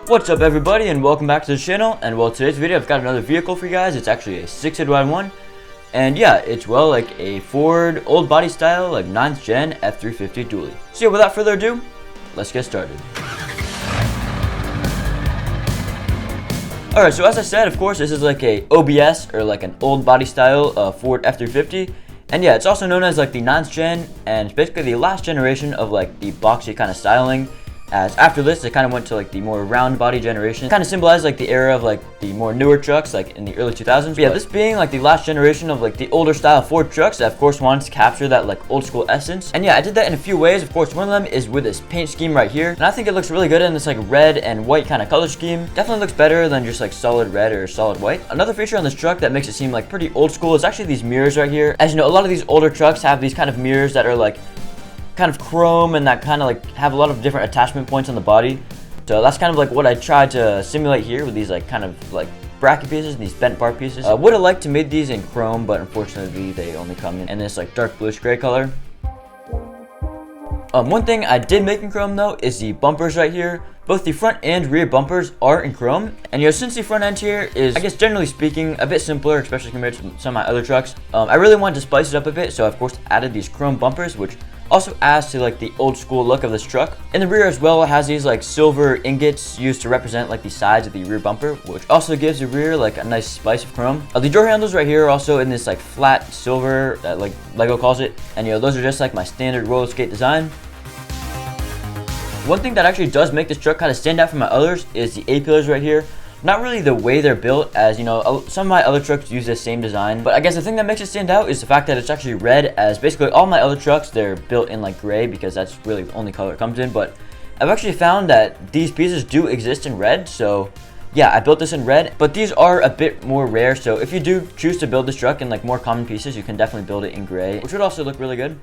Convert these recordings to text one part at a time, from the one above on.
What's up everybody and welcome back to the channel. And well, today's video I've got another vehicle for you guys. It's actually a 6-in-1 and yeah, it's well like a Ford old body style like 9th gen F-350 dually. So yeah, without further ado, let's get started. Alright, so as I said, of course this is like a OBS or like an old body style Ford F-350. And yeah, it's also known as like the 9th gen, and it's basically the last generation of like the boxy kind of styling, as after this it kind of went to like the more round body generation. Kind of symbolized like the era of like the more newer trucks like in the early 2000s. But yeah, this being like the last generation of like the older style Ford trucks that of course wanted to capture that like old school essence. And yeah, I did that in a few ways. Of course, one of them is with this paint scheme right here, and I think it looks really good in this like red and white kind of color scheme. Definitely looks better than just like solid red or solid white. Another feature on this truck that makes it seem like pretty old school is actually these mirrors right here. As you know, a lot of these older trucks have these kind of mirrors that are like kind of chrome and that kind of like have a lot of different attachment points on the body. So that's kind of like what I tried to simulate here with these like kind of like bracket pieces and these bent bar pieces. Would have liked to make these in chrome, but unfortunately they only come in this like dark bluish gray color. One thing I did make in chrome though is the bumpers right here. Both the front and rear bumpers are in chrome, and you know, since the front end here is, I guess generally speaking, a bit simpler, especially compared to some of my other trucks, I really wanted to spice it up a bit, so I of course added these chrome bumpers, which also adds to like the old school look of this truck. In the rear as well, it has these like silver ingots used to represent like the sides of the rear bumper, which also gives the rear like a nice spice of chrome. The door handles right here are also in this like flat silver that like Lego calls it, and you know, those are just like my standard roller skate design. One thing that actually does make this truck kind of stand out from my others is the A-pillars right here. Not really the way they're built, as you know, some of my other trucks use the same design, but I guess the thing that makes it stand out is the fact that it's actually red, as basically all my other trucks, they're built in like gray because that's really the only color it comes in. But I've actually found that these pieces do exist in red, so yeah, I built this in red, but these are a bit more rare, so if you do choose to build this truck in like more common pieces, you can definitely build it in gray, which would also look really good.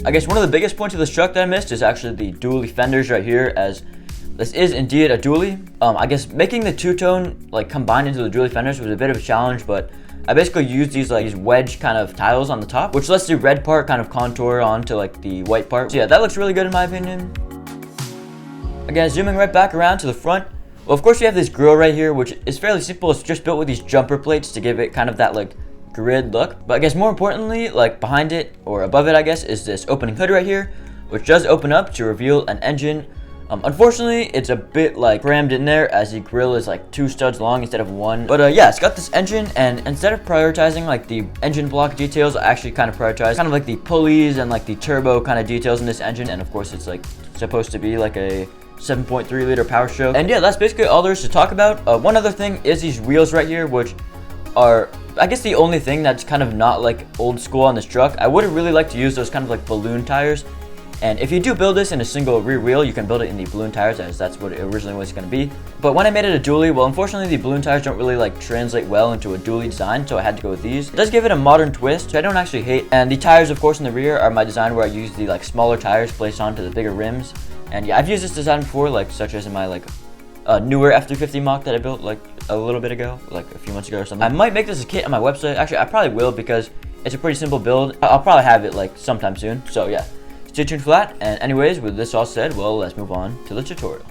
I guess one of the biggest points of this truck that I missed is actually the dually fenders right here, as this is indeed a dually. I guess making the two-tone like combined into the dually fenders was a bit of a challenge, but I basically used these like these wedge kind of tiles on the top, which lets the red part kind of contour onto like the white part. So yeah, that looks really good in my opinion. Again, zooming right back around to the front, well of course we have this grille right here, which is fairly simple. It's just built with these jumper plates to give it kind of that like grid look. But I guess more importantly, like behind it or above it, I guess, is this opening hood right here, which does open up to reveal an engine. Unfortunately, it's a bit like crammed in there, as the grill is like 2 studs long instead of 1. But yeah, it's got this engine, and instead of prioritizing like the engine block details, I actually kind of prioritize kind of like the pulleys and like the turbo kind of details in this engine. And of course, it's like supposed to be like a 7.3 liter power stroke. And yeah, that's basically all there is to talk about. One other thing is these wheels right here, which are, I guess, the only thing that's kind of not like old school on this truck. I would have really liked to use those kind of like balloon tires. And if you do build this in a single rear wheel, you can build it in the balloon tires, as that's what it originally was going to be. But when I made it a dually, well, unfortunately the balloon tires don't really like translate well into a dually design, so I had to go with these. It does give it a modern twist, which I don't actually hate. And the tires, of course, in the rear are my design, where I use the like smaller tires placed onto the bigger rims. And yeah, I've used this design before, like such as in my like newer F-350 mock that I built like a little bit ago, like a few months ago or something. I might make this a kit on my website. Actually, I probably will, because it's a pretty simple build. I'll probably have it like sometime soon. So yeah, stay tuned for that. And anyways, with this all said, well, let's move on to the tutorial.